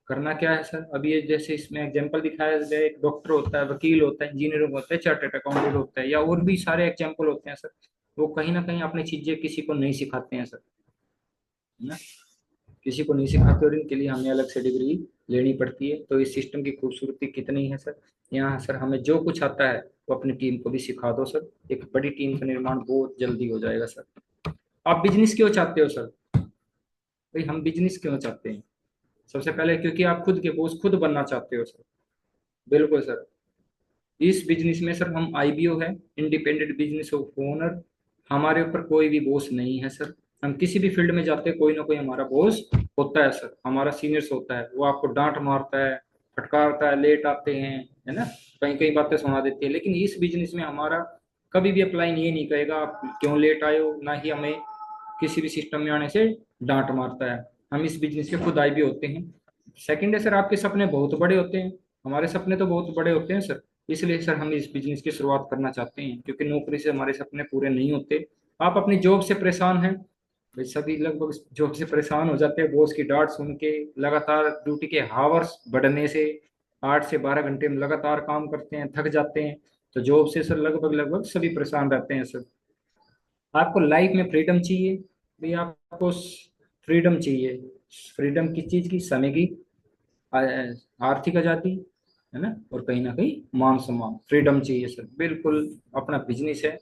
करना क्या है सर, अभी ये जैसे इसमें एग्जांपल दिखाया गया, एक डॉक्टर होता है, वकील होता है, इंजीनियर होता है, चार्टर्ड अकाउंटेंट होता है, या और भी सारे एग्जांपल होते हैं सर। वो कहीं ना कहीं अपनी चीजें किसी को नहीं सिखाते हैं सर, है ना, किसी को नहीं सिखाते, और इनके लिए हमें अलग से डिग्री लेनी पड़ती है। तो इस सिस्टम की खूबसूरती कितनी है सर, यहाँ सर हमें जो कुछ आता है वो अपनी टीम को भी सिखा दो सर, एक बड़ी टीम का निर्माण बहुत जल्दी हो जाएगा सर। आप बिजनेस क्यों चाहते हो सर? भाई हम बिजनेस क्यों चाहते हैं? सबसे पहले क्योंकि आप खुद के बॉस खुद बनना चाहते हो सर। बिल्कुल सर। इस बिजनेस में सर हम आईबीओ है, इंडिपेंडेंट बिजनेस ऑफ ओनर। हमारे ऊपर कोई भी बॉस नहीं है सर। हम किसी भी फील्ड में जाते हैं कोई ना कोई हमारा बॉस होता है सर, हमारा सीनियर्स होता है, वो आपको डांट मारता है, फटकारता है, लेट आते हैं, है ना, कई कई बातें सुना देती है। लेकिन इस बिजनेस में हमारा कभी भी अपलाइन ये नहीं कहेगा आप क्यों लेट आए हो, ना ही हमें किसी भी सिस्टम में आने से डांट मारता है। हम इस बिजनेस के खुद आईबी होते हैं। सेकंड है सर, आपके सपने बहुत बड़े होते हैं, हमारे सपने तो बहुत बड़े होते हैं सर। इसलिए सर हम इस बिजनेस की शुरुआत करना चाहते हैं, क्योंकि नौकरी से हमारे सपने पूरे नहीं होते। आप अपनी जॉब से परेशान हैं, भाई सभी लगभग जॉब से परेशान हो जाते हैं, बॉस की डांट सुन के, लगातार ड्यूटी के हावर्स बढ़ने से, 8 से 12 घंटे में लगातार काम करते हैं, थक जाते हैं। तो जॉब से सर लगभग लगभग सभी परेशान रहते हैं सर। आपको लाइफ में फ्रीडम चाहिए, भाई आपको फ्रीडम चाहिए। फ्रीडम किस चीज की? समय की, आर्थिक आजादी, है ना, और कहीं ना कहीं मान सम्मान, फ्रीडम चाहिए सर। बिल्कुल अपना बिजनेस है,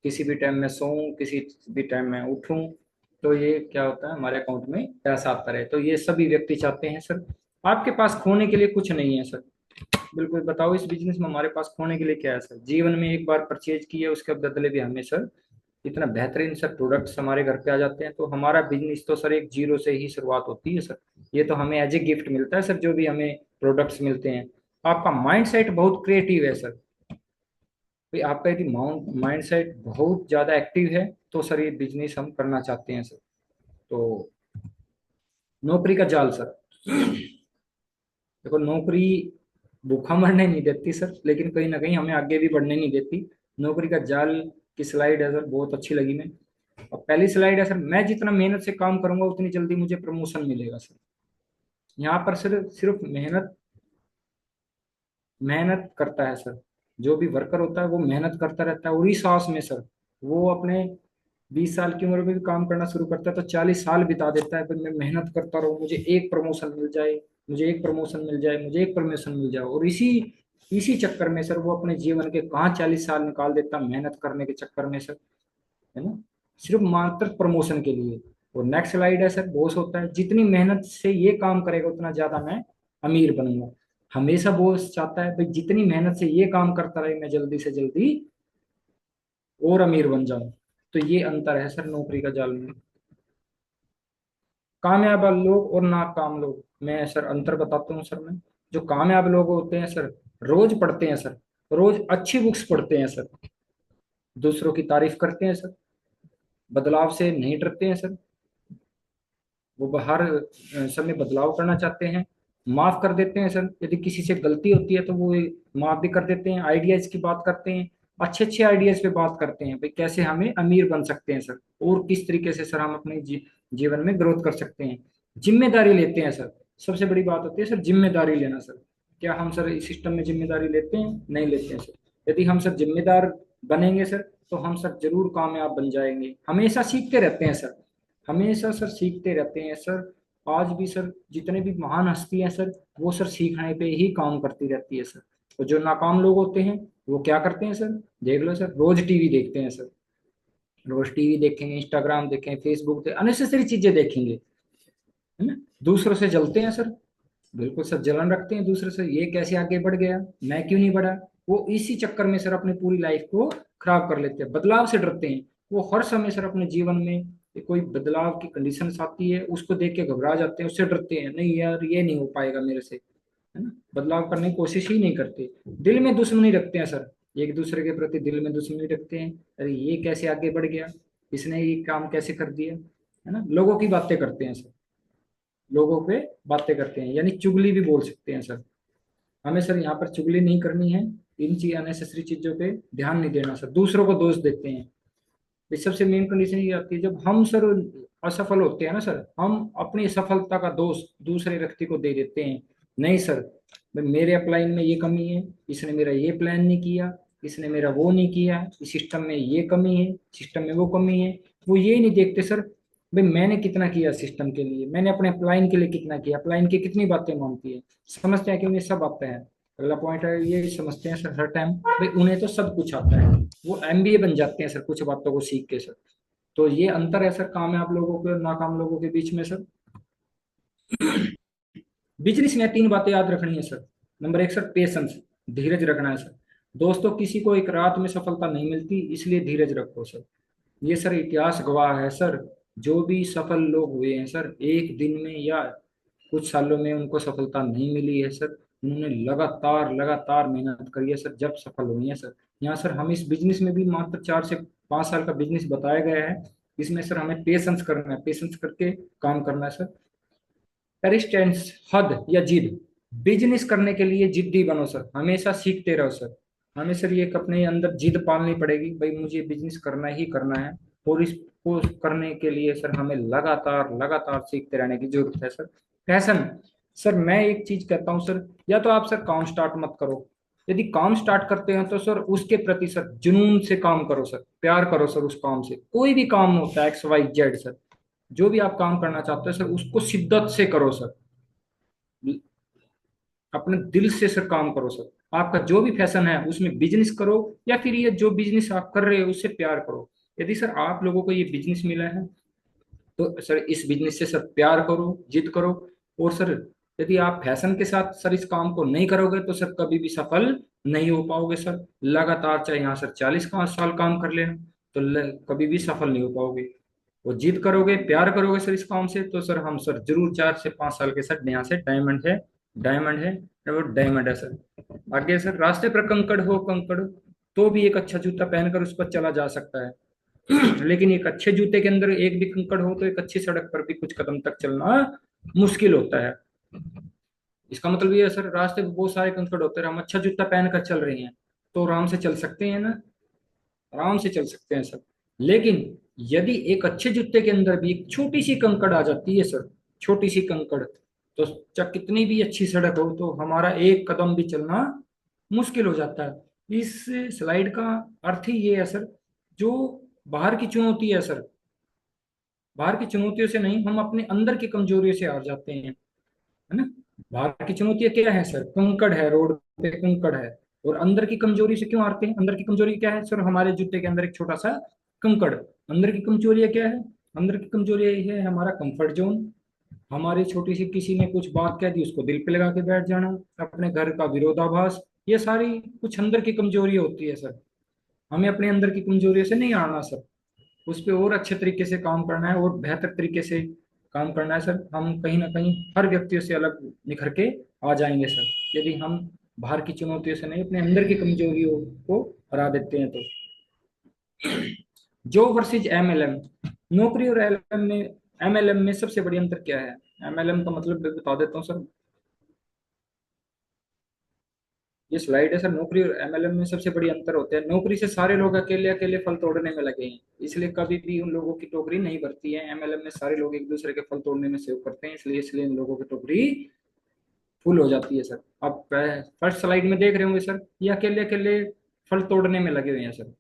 किसी भी टाइम में सोऊं, किसी भी टाइम में उठूं, तो ये क्या होता है, हमारे अकाउंट में पैसा आता रहे। तो ये सभी व्यक्ति चाहते हैं सर। आपके पास खोने के लिए कुछ नहीं है सर। बिल्कुल बताओ, इस बिजनेस में हमारे पास खोने के लिए क्या है सर? जीवन में एक बार परचेज किए उसके बदले भी हमें सर इतना बेहतरीन सर प्रोडक्ट्स हमारे घर पे आ जाते हैं। तो हमारा बिजनेस तो सर एक जीरो से ही शुरुआत होती है सर। ये तो हमें एज ए गिफ्ट मिलता है सर, जो भी हमें प्रोडक्ट्स मिलते हैं। आपका माइंड सेट बहुत क्रिएटिव है सर, भाई आपका यदि माइंड सेट बहुत ज्यादा एक्टिव है तो सर ये बिजनेस हम करना चाहते हैं सर। तो नौकरी का जाल सर, देखो नौकरी भूखा मरने नहीं देती सर, लेकिन कहीं ना कहीं हमें आगे भी बढ़ने नहीं देती। नौकरी का जाल की स्लाइड है सर, बहुत अच्छी लगी मैं। और पहली स्लाइड है सर, मैं जितना मेहनत से काम करूंगा उतनी जल्दी मुझे प्रमोशन मिलेगा सर। यहाँ पर सिर्फ सिर्फ मेहनत, मेहनत करता है सर। जो भी वर्कर होता है वो मेहनत करता रहता है, और इस सांस में सर वो अपने 20 साल की उम्र में भी काम करना शुरू करता है तो 40 साल बिता देता है, फिर मैं मेहनत करता रहूं, मुझे एक प्रमोशन मिल जाए, मुझे एक प्रमोशन मिल जाए, मुझे एक प्रमोशन मिल जाए। और इसी इसी चक्कर में सर वो अपने जीवन के कहाँ 40 साल निकाल देता है मेहनत करने के चक्कर में सर, है ना, सिर्फ मात्र प्रमोशन के लिए। और नेक्स्ट स्लाइड है सर, बॉस होता है, जितनी मेहनत से ये काम करेगा उतना ज्यादा मैं अमीर बनूंगा। हमेशा बॉस चाहता है भाई जितनी मेहनत से ये काम करता रहे मैं जल्दी से जल्दी और अमीर बन जाऊं। तो ये अंतर है सर नौकरी का जाल में। कामयाब लोग और नाकाम लोग, मैं सर अंतर बताता हूँ सर। मैं, जो कामयाब लोग होते हैं सर, रोज पढ़ते हैं सर, रोज अच्छी बुक्स पढ़ते हैं सर, दूसरों की तारीफ करते हैं सर, बदलाव से नहीं डरते हैं सर, वो हर समय बदलाव करना चाहते हैं, माफ कर देते हैं सर, यदि किसी से गलती होती है तो वो माफ भी कर देते हैं, आइडियाज की बात करते हैं, अच्छे अच्छे आइडियाज पे बात करते हैं, भाई कैसे हमें अमीर बन सकते हैं सर, और किस तरीके से सर हम अपने जीवन में ग्रोथ कर सकते हैं। जिम्मेदारी लेते हैं सर, सबसे बड़ी बात होती है सर जिम्मेदारी लेना सर। क्या हम सर इस सिस्टम में जिम्मेदारी लेते हैं? नहीं लेते हैं सर। यदि हम सर जिम्मेदार बनेंगे सर तो हम सर जरूर कामयाब बन जाएंगे। हमेशा सीखते रहते हैं सर, हमेशा सर सीखते रहते हैं सर। आज भी सर जितने भी महान हस्ती हैं सर, वो सर सीखने पे ही काम करती रहती है सर। और जो नाकाम लोग होते हैं वो क्या करते हैं सर? देख लो सर, रोज टीवी देखते हैं सर, रोज टीवी देखेंगे, इंस्टाग्राम देखें, फेसबुक देखें, अननेसेसरी चीजें देखेंगे, है ना, दूसरों से जलते हैं सर। बिल्कुल सर, जलन रखते हैं दूसरे से, ये कैसे आगे बढ़ गया, मैं क्यों नहीं बढ़ा। वो इसी चक्कर में सर अपनी पूरी लाइफ को खराब कर लेते हैं, बदलाव से डरते हैं। वो हर समय सर अपने जीवन में कोई बदलाव की कंडीशन आती है उसको देख के घबरा जाते हैं, उससे डरते हैं, नहीं यार ये नहीं हो पाएगा मेरे से, है ना, बदलाव करने की कोशिश ही नहीं करते। दिल में दुश्मनी रखते हैं सर, एक दूसरे के प्रति दिल में दुश्मनी रखते हैं, अरे ये कैसे आगे बढ़ गया, इसने ये काम कैसे कर दिया, है ना, लोगों की बातें करते हैं सर, लोगों पे बातें करते हैं, यानी चुगली भी बोल सकते हैं सर। हमें सर यहाँ पर चुगली नहीं करनी है, इन चीज अननेसेसरी चीजों पे ध्यान नहीं देना सर, दूसरों को दोष देते हैं। इस सबसे मेन कंडीशन ये आती है जब हम सर असफल होते हैं ना सर, हम अपनी सफलता का दोष दूसरे व्यक्ति को दे देते हैं। नहीं सर, भाई मेरे अपलाइन में ये कमी है, इसने मेरा ये प्लान नहीं किया, इसने मेरा वो नहीं किया, इस सिस्टम में ये कमी है, सिस्टम में वो कमी है। वो ये नहीं देखते सर भाई मैंने कितना किया सिस्टम के लिए, मैंने अपने अपलाइन के लिए कितना किया, अपलाइन की कितनी बातें मानती है। समझते हैं कि उन्हें सब आता है। अगला पॉइंट है ये समझते हैं सर हर टाइम भाई उन्हें तो सब कुछ आता है, वो एमबीए बन जाते हैं सर कुछ बातों को सीख के सर। तो ये अंतर है सर काम है आप लोगों के और नाकाम लोगों के बीच में सर। बिजनेस में तीन बातें याद रखनी है सर। नंबर एक सर पेशेंस, धीरज रखना है सर। दोस्तों किसी को एक रात में सफलता नहीं मिलती, इसलिए धीरज रखो सर। ये सर इतिहास गवाह है सर, जो भी सफल लोग हुए हैं सर एक दिन में या कुछ सालों में उनको सफलता नहीं मिली है सर। उन्होंने लगातार लगातार मेहनत करी है सर जब सफल हुई है सर। यहाँ सर हम इस बिजनेस में भी मात्र 4 से 5 साल का बिजनेस बताया गया है। इसमें सर हमें पेशेंस करना है, पेशेंस करके काम करना है सर। पेरिस्टेंस, हद या जिद, बिजनेस करने के लिए जिद्दी बनो सर, हमेशा सीखते रहो सर। हमें सर ये अपने अंदर जिद पालनी पड़ेगी भाई मुझे बिजनेस करना ही करना है। और इसको करने के लिए सर हमें लगातार लगातार सीखते रहने की जरूरत है सर। पैशन, सर मैं एक चीज कहता हूँ सर, या तो आप सर काम स्टार्ट मत करो, यदि काम स्टार्ट करते हैं तो सर उसके प्रति सर जुनून से काम करो सर, प्यार करो सर उस काम से। कोई भी काम होता है एक्स वाई जेड सर, जो भी आप काम करना चाहते हो सर उसको शिद्दत से करो सर, अपने दिल से सर काम करो सर। आपका जो भी फैशन है उसमें बिजनेस करो, या फिर ये जो बिजनेस आप कर रहे हो उससे प्यार करो। यदि सर आप लोगों को ये बिजनेस मिला है तो सर इस बिजनेस से सर प्यार करो, जिद करो। और सर यदि आप फैशन के साथ सर इस काम को नहीं करोगे तो सर कभी भी सफल नहीं हो पाओगे सर। लगातार चाहे यहाँ सर 40 साल काम कर लेना तो कभी भी सफल नहीं हो पाओगे। वो जिद करोगे, प्यार करोगे सर इस काम से तो सर हम सर जरूर 4 से 5 साल के सर यहाँ से डायमंड है, डायमंड है, और डायमंड है सर। आगे सर रास्ते पर कंकड़ हो कंकड़ तो भी एक अच्छा जूता पहनकर उस पर चला जा सकता है। लेकिन एक अच्छे जूते के अंदर एक भी कंकड़ हो तो एक अच्छी सड़क पर भी कुछ कदम तक चलना मुश्किल होता है। इसका मतलब ये है सर रास्ते पे बहुत सारे कंकड़ होते हैं, हम अच्छा जूता पहन कर चल रहे हैं तो आराम से चल सकते हैं ना, आराम से चल सकते हैं सर। लेकिन यदि एक अच्छे जूते के अंदर भी एक छोटी सी कंकड़ आ जाती है सर, छोटी सी कंकड़, तो चाहे कितनी भी अच्छी सड़क हो तो हमारा एक कदम भी चलना मुश्किल हो जाता है। इस स्लाइड का अर्थ ही ये है सर, जो बाहर की चुनौती है सर, बाहर की चुनौतियों से नहीं हम अपने अंदर की कमजोरियों से हार जाते हैं, है ना। बाहर की चुनौतियां क्या है सर, कंकड़ है, रोड पे कंकड़ है। और अंदर की कमजोरी से क्यों हारते हैं, अंदर की कमजोरी क्या है सर, हमारे जूते के अंदर एक छोटा सा कंकड़। अंदर की कमजोरियां क्या है, अंदर की कमजोरी यही है हमारा कंफर्ट जोन। हमारी छोटी सी किसी ने कुछ बात कह दी उसको दिल पे लगा के बैठ जाना, अपने घर का विरोधाभास, ये सारी कुछ अंदर की कमजोरी होती है सर। हमें अपने अंदर की कमजोरियों से नहीं आना सर, उस पर और अच्छे तरीके से काम करना है और बेहतर तरीके से काम करना है सर। हम कहीं ना कहीं हर व्यक्तियों से अलग निखर के आ जाएंगे सर, यदि हम बाहर की चुनौतियों से नहीं अपने अंदर की कमजोरियों को हरा देते हैं तो। जो वर्सेज एमएलएम, नौकरी और एलएम में, एमएलएम में सबसे बड़ी अंतर क्या है। एमएलएम का मतलब मैं बता देता हूँ सर, ये स्लाइड है सर। नौकरी और एमएलएम में सबसे बड़ी अंतर होता है, नौकरी से सारे लोग अकेले अकेले फल तोड़ने में लगे हैं, इसलिए कभी भी उन लोगों की टोकरी नहीं भरती है। एमएलएम में सारे लोग एक दूसरे के फल तोड़ने में सहयोग करते हैं, इसलिए इसलिए इन लोगों की टोकरी फुल हो जाती है सर। आप फर्स्ट स्लाइड में देख रहे होंगे सर, ये अकेले अकेले फल तोड़ने में लगे हुए हैं सर,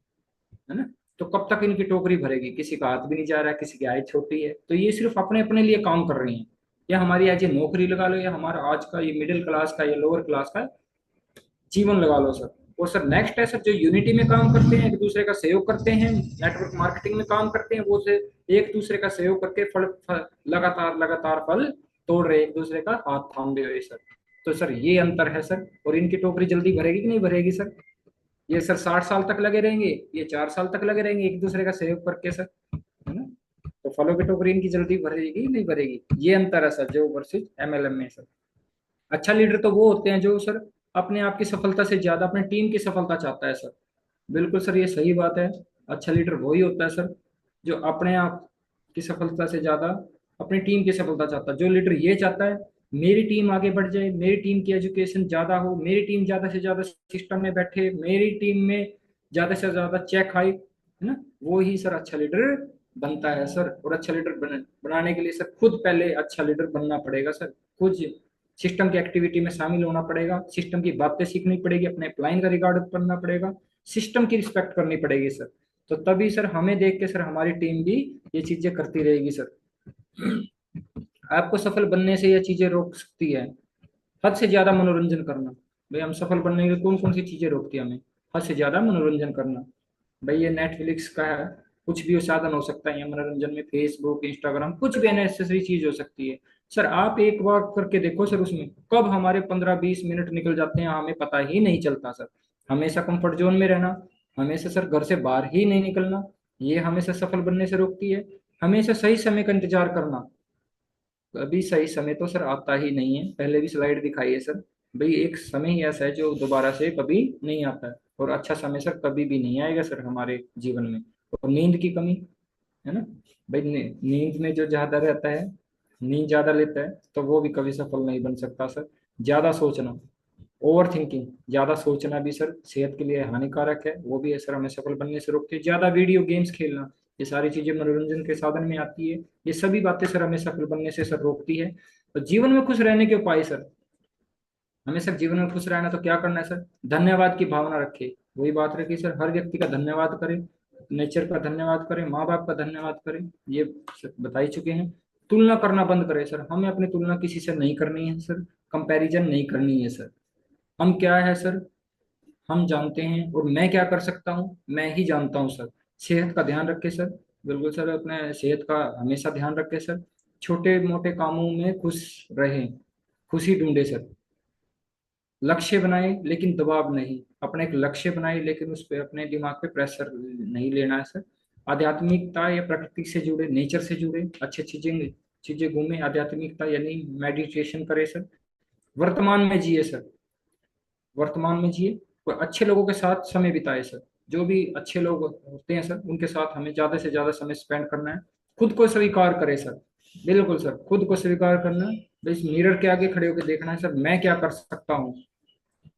है ना। तो कब तक इनकी टोकरी भरेगी, किसी का हाथ भी नहीं जा रहा है, किसी की आय छोटी है, तो ये सिर्फ अपने अपने लिए काम कर रही हैं। या हमारी आज ये नौकरी लगा लो, या हमारा आज का ये मिडिल क्लास का या लोअर क्लास का जीवन लगा लो सर। और सर नेक्स्ट है सर जो यूनिटी में काम करते हैं, एक दूसरे का सहयोग करते हैं, नेटवर्क मार्केटिंग में काम करते हैं, वो से एक दूसरे का सहयोग करके लगातार लगातार फल तोड़ रहे, एक दूसरे का हाथ थामे हुए सर। तो सर ये अंतर है सर, और इनकी टोकरी जल्दी भरेगी कि नहीं भरेगी सर। ये सर 60 साल तक लगे रहेंगे, ये 4 साल तक लगे रहेंगे एक दूसरे का सहयोग करके सर, है ना। तो फलों की टोकरी इनकी जल्दी भरेगी नहीं भरेगी, ये अंतर है सर जो वर्सेज एमएलएम में सर। अच्छा लीडर तो वो होते हैं जो सर अपने आप की सफलता से ज्यादा अपने टीम की सफलता चाहता है सर। बिल्कुल सर ये सही बात है। अच्छा लीडर वही होता है सर जो अपने आप की सफलता से ज्यादा अपनी टीम की सफलता चाहता है। जो लीडर ये चाहता है मेरी टीम आगे बढ़ जाए, मेरी टीम की एजुकेशन ज्यादा हो, मेरी टीम ज्यादा से ज्यादा सिस्टम में बैठे, मेरी टीम में ज्यादा से ज्यादा चेक आए, है ना, वो ही सर अच्छा लीडर बनता है सर। और अच्छा लीडर बनाने के लिए सर खुद पहले अच्छा लीडर बनना पड़ेगा सर। खुद सिस्टम की एक्टिविटी में शामिल होना पड़ेगा, सिस्टम की बातें सीखनी पड़ेगी, अपने प्लान का रिकॉर्ड करना पड़ेगा, सिस्टम की रिस्पेक्ट करनी पड़ेगी सर। तो तभी सर हमें देख के सर हमारी टीम भी ये चीजें करती रहेगी सर। आपको सफल बनने से यह चीजें रोक सकती है, हद से ज्यादा मनोरंजन करना। भाई हम सफल बनने के लिए कौन कौन सी चीजें रोकती है हमें? हद से ज्यादा मनोरंजन करना। भाई ये नेटफ्लिक्स का है, कुछ भी साधन हो सकता है ये मनोरंजन में, फेसबुक, इंस्टाग्राम, कुछ भी अननेसेसरी चीज हो सकती है। सर आप एक बार करके देखो सर, उसमें कब हमारे 15-20 मिनट निकल जाते हैं हमें पता ही नहीं चलता सर। हमेशा कंफर्ट जोन में रहना, हमेशा सर घर से बाहर ही नहीं निकलना, ये हमेशा सफल बनने से रोकती है। हमेशा सही समय का इंतजार करना, अभी सही समय तो सर आता ही नहीं है, पहले भी स्लाइड दिखाई है सर। भाई एक समय ही ऐसा है जो दोबारा से कभी नहीं आता है, और अच्छा समय सर कभी भी नहीं आएगा सर हमारे जीवन में। और नींद की कमी है ना, भाई नींद में जो ज्यादा रहता है, नींद ज्यादा लेता है, तो वो भी कभी सफल नहीं बन सकता सर। ज्यादा सोचना, ओवर थिंकिंग, ज्यादा सोचना भी सर सेहत के लिए हानिकारक है, वो भी है सर हमें सफल बनने से रोकती है। ज्यादा वीडियो गेम्स खेलना, ये सारी चीजें मनोरंजन के साधन में आती है, ये सभी बातें सर हमें सफल बनने से सर रोकती है। तो जीवन में खुश रहने के उपाय सर, हमें सर जीवन में खुश रहना तो क्या करना है सर? धन्यवाद की भावना रखे, वही बात रखी सर, हर व्यक्ति का धन्यवाद करें, नेचर का धन्यवाद करें, माँ बाप का धन्यवाद करें, ये सर बता ही चुके हैं। तुलना करना बंद करें सर, हमें अपनी तुलना किसी से नहीं करनी है सर, कंपैरिजन नहीं करनी है सर। हम क्या है सर, हम जानते हैं, और मैं क्या कर सकता हूँ मैं ही जानता हूँ सर। सेहत का ध्यान रखें सर, बिल्कुल सर, अपने सेहत का हमेशा ध्यान रखें सर। छोटे मोटे कामों में खुश रहें, खुशी ढूंढे सर। लक्ष्य बनाए लेकिन दबाव नहीं, अपना एक लक्ष्य बनाए लेकिन उस पे अपने दिमाग पे प्रेशर नहीं लेना है सर। आध्यात्मिकता या प्रकृति से जुड़े, नेचर से जुड़े, अच्छी चीजें चीजें घूमे, आध्यात्मिकता यानी मेडिटेशन करे सर। वर्तमान में जिए सर, वर्तमान में जिए, और अच्छे लोगों के साथ समय बिताए सर। जो भी अच्छे लोग होते हैं सर उनके साथ हमें ज्यादा से ज्यादा समय स्पेंड करना है। खुद को स्वीकार करें सर, बिल्कुल सर, खुद को स्वीकार करना है। बस मिरर के आगे खड़े होकर देखना है सर, मैं क्या कर सकता हूँ,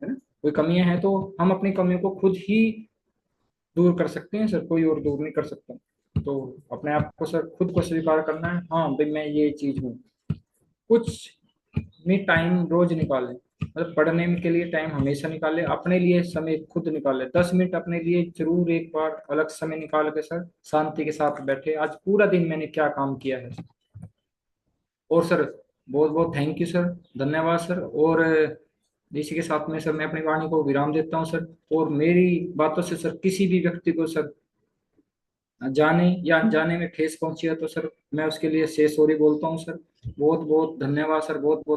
है ना? कोई कमियां हैं तो हम अपनी कमियों को खुद ही दूर कर सकते हैं सर, कोई और दूर नहीं कर सकता। तो अपने आप को सर खुद को स्वीकार करना है, हाँ भाई मैं ये चीज हूँ। कुछ में टाइम रोज निकालें, मतलब पढ़ने के लिए टाइम हमेशा निकालें, अपने लिए समय खुद निकालें, 10 मिनट अपने लिए जरूर एक बार अलग समय निकाल के सर शांति के साथ बैठे, आज पूरा दिन मैंने क्या काम किया है। और सर बहुत बहुत थैंक यू सर, धन्यवाद सर। और इसी के साथ में सर मैं अपनी वाणी को विराम देता हूँ सर। और मेरी बातों से सर किसी भी व्यक्ति को सर जाने या अनजाने में ठेस पहुंची है तो सर मैं उसके लिए से सॉरी बोलता हूँ सर। बहुत बहुत धन्यवाद सर, बहुत बहुत